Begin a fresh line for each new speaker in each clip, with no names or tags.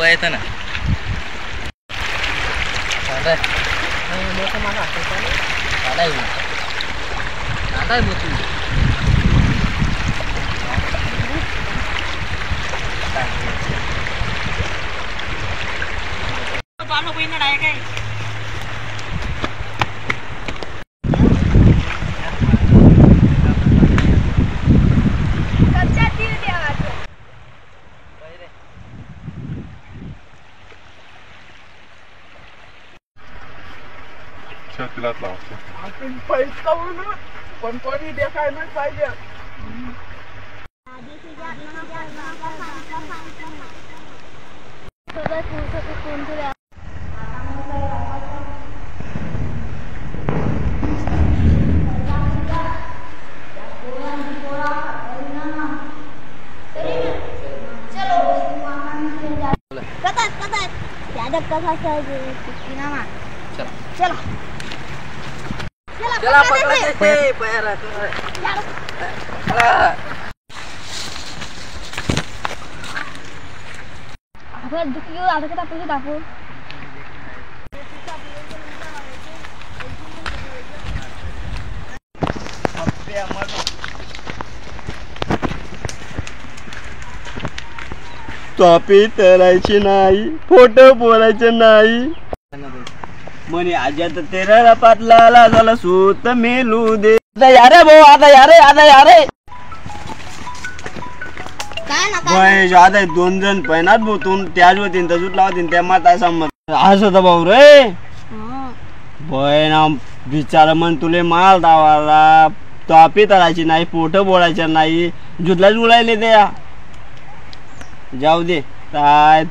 पळत ना
आपण पैसा पण कोणी देखाय नाही पाहिजे.
चला चला पकडायचे पैरा
आपण दुखी घेऊ आता का आपण दाखवू
टॉपी तरायची नाही फोटो बोलायचे नाही म्हणे आजी आता तेरा पातला झाला सूत मेलू दे यारे भाऊ आता यारे आता 2 जण पैनात बोतून त्याच होतीन तजूत लावतीन त्या माता समज आज होता भाऊ रे बहिणा बिचारा मन तुले माल दावाला टॉपी तरायची नाही फोटो बोलायचे नाही जुदला जुळायले द्या जाऊ दे काय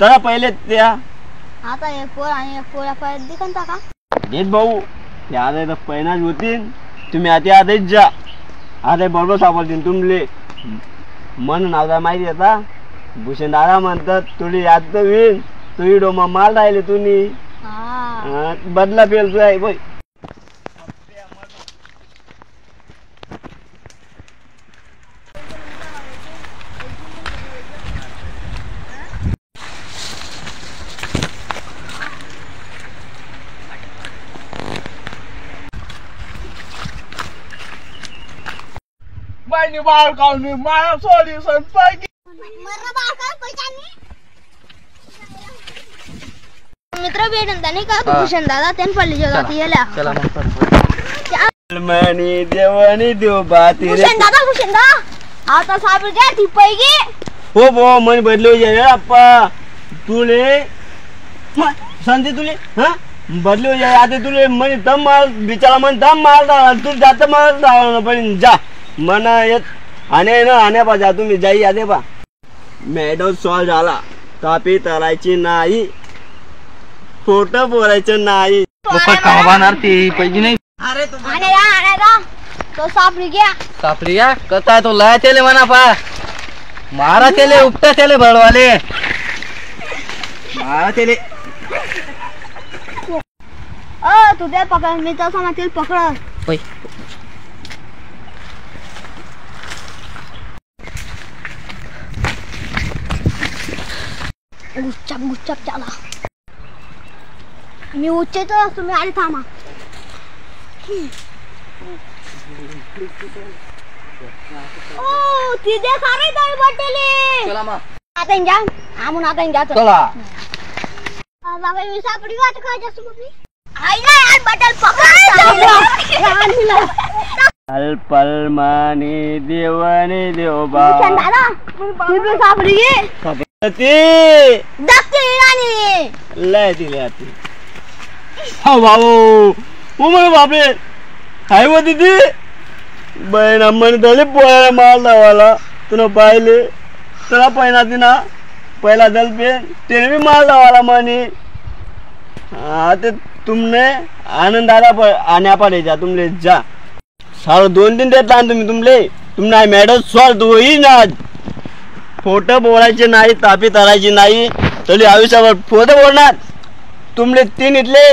तर पहिले त्या
आता एक पोर आणि एक पोर आपण दिखन टाका
देत भाऊ याद तर पैनाच होतीन तुम्ही आता आधीच जा आता बरोबर सापडतील तुमले मन नाव माहिती आता भूषण दादा म्हणतात तुला याद तर होईल तुझी डोमा माल राहिले तुम्ही बदला पेलतो आहे बाई बाळ काढून मला सोल्युशन पाहिजे
मित्र भेटून त्याने का भूषण दादा त्यांनी पडली जगात गेल्या
मनी देवानी देव बाती
भूषण दादा आता साबीर द्या ती पैगी
हो बो मन बदलू जाय अप्पा तुले संधी तुले हा बदलू जाय आता तुले मन दम माल बिचारा मन दम माल तू जात माल पण जा मना येत आणे ना आण्या पाजा तुम्ही जाई आदे बा मॅडम सॉल्व झाला टॉपी तरायची नाही फोटो बोलायचं नाही
कामाणार ते पैकी नाही
अरे तो सापडी
घ्या कसा तो लया तेले म्हणा पा मारा तेले उपटा तेले भरवाले मारा तेले
तू ते पकड मी तसा मातील पकड गुच्चाप चला मी उच्चतो तुम्ही आले थांबा ओ ती दे सारे दाई बटले
चला मग
आता जा आमून आता जा
चला
बाबा मी सापडी वाट काय जास्त मम्मी आई ना यार बटल पकड
पल पल माने देवाने देवबा
दादा ती सापडी
ती
दक्ते राणी
लय आती हा बाबू उमर बापरे हाय वो दीदी बहन अम्मने तले पोळ्याला माल दावाला तुला पाहिले तुला पहिना दिना पहिला दल पे तेने भी माल दावाला माने ते तुमने आनंदाला आण्या पडे जा तुमले जा सारा 2-3 देता तुमने मॅडम सॉल्व होई ना फोटो बोलायचे नाही तापी तरायची नाही तरी आयुष्यावर फोटो बोलणार तुमले 3 इथले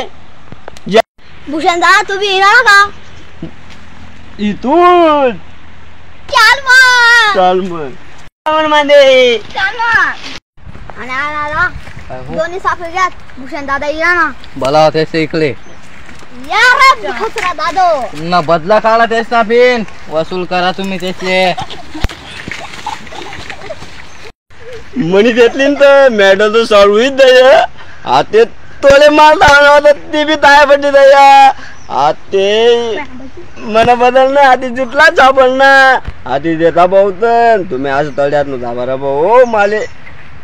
भूषण दादा तुम्ही येणार का
इथून
चल मग
मध्ये
चल मग आणि आला दोन्ही साखर घ्या भूषण दादा या ना
बोलाव त्याचे इकडे
या रे खसरा दादो
पुन्हा बदला काढा त्याचा बिन वसूल करा तुम्ही त्याचे
मनी घेतली न तर मॅडम तर सॉल्व दया आते तोले मारता ती बी ताया पडली दया आते मन बदल ना आधी जुटला चापल ना आधी देता बहुत तुम्ही आज तळ्यात न जा बरं भाऊ माले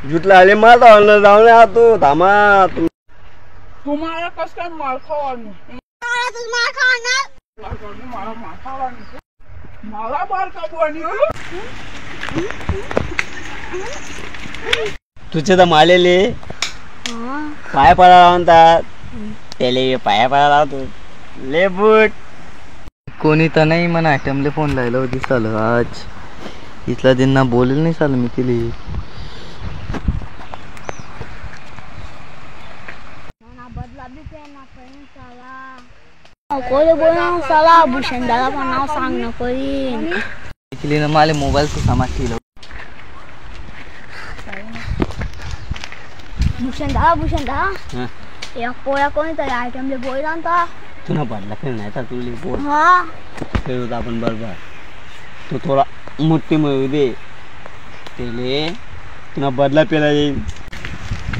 जुटला आले मारता न जाऊन तू थांबा
तुम्हाला कस काय मार खावानी
मला तुझ मार खाणार
मला मार खावानी मला मार खावानी
तुझे तर मालेले पाया पडा म्हणतात त्याले पाया पडा लावतो ले बूट
कोणी तर नाही म्हणा आयटमले फोन लायला होती चाल आज इथला त्यांना बोलेल नाही चाल मी केली
बदला भी पेना कहीं साला कोले बोला साला भूषण दादा का नाव सांग न करीन
केली ना माले मोबाईल से समाज केलं
भूषण दादा एक पोळ्या कोणीतरी आयटमले बोलला ना
तुला बदला खेळ नाही तर तुला बोल
हा
खेळू आपण बरोबर तू थोडा मोठी मिळू दे त्याले तुला बदला पेला येईल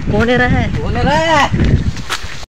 कोण रे